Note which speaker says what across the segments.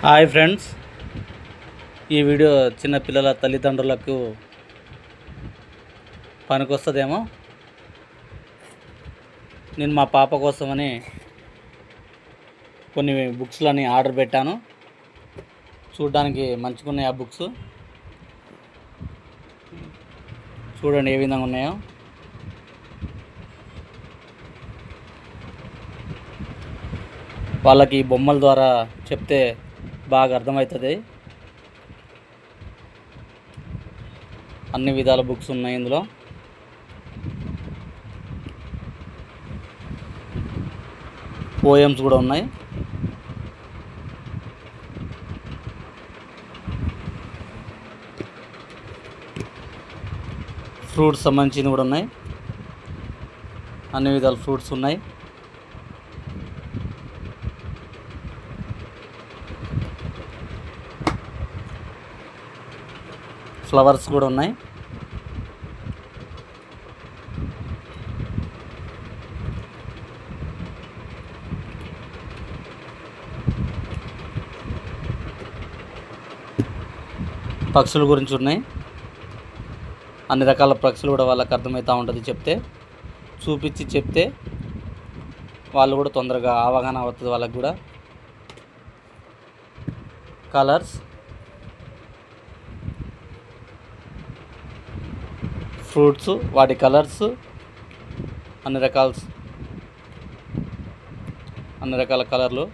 Speaker 1: Hi friends, ఈ video చిన్న పిల్లల తల్లిదండ్రులకు పనికొస్తుందేమో. నేను మా పాప కోసమని కొన్ని బుక్స్లని ఆర్డర్ పెట్టాను. చూడడానికి మంచిగా ఉన్నాయి ఆ బుక్స్. చూడండి ఏ విధంగా ఉన్నాయో. వాళ్ళకి బొమ్మల ద్వారా చెప్తే బాగా అర్థమవుతుంది. అన్ని విధాల బుక్స్ ఉన్నాయి ఇందులో. పోయమ్స్ కూడా ఉన్నాయి. ఫ్రూట్స్ సంబంధించినవి కూడా ఉన్నాయి. అన్ని విధాల ఫ్రూట్స్ ఉన్నాయి. ఫ్లవర్స్ కూడా ఉన్నాయి. పక్షుల గురించి ఉన్నాయి. అన్ని రకాల పక్షులు కూడా వాళ్ళకి అర్థమవుతూ ఉంటుంది. చూపించి చెప్తే వాళ్ళు కూడా తొందరగా అవగాహన అవుతుంది. వాళ్ళకి కూడా కలర్స్, ఫ్రూట్స్, వాటి కలర్స్, అన్ని రకాల కలర్లు.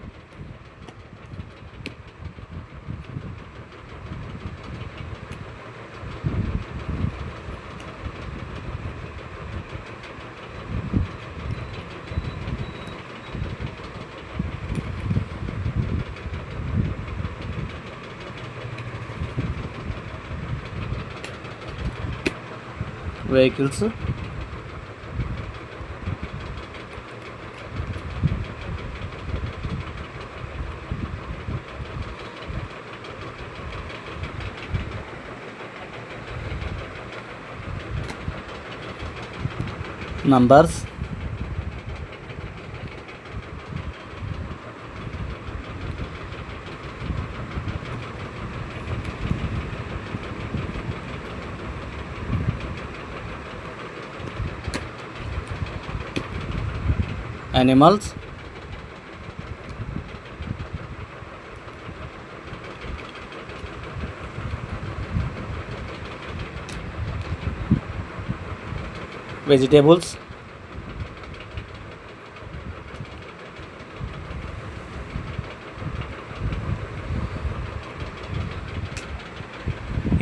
Speaker 1: వెహికల్స్, నంబర్స్, animals, vegetables,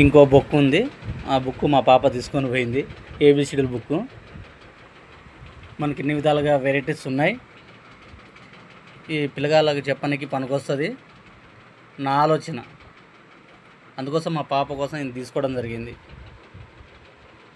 Speaker 1: ఇంకో బుక్ ఉంది. ఆ బుక్ మా పాప తీసుకొని పోయింది. ఏబిసిడీల బుక్. మనకి ఇన్ని విధాలుగా వెరైటీస్ ఉన్నాయి. ఈ పిల్లగాళ్ళకి చెప్పడానికి పనికొస్తుంది నా ఆలోచన. అందుకోసం మా పాప కోసం నేను తీసుకోవడం జరిగింది.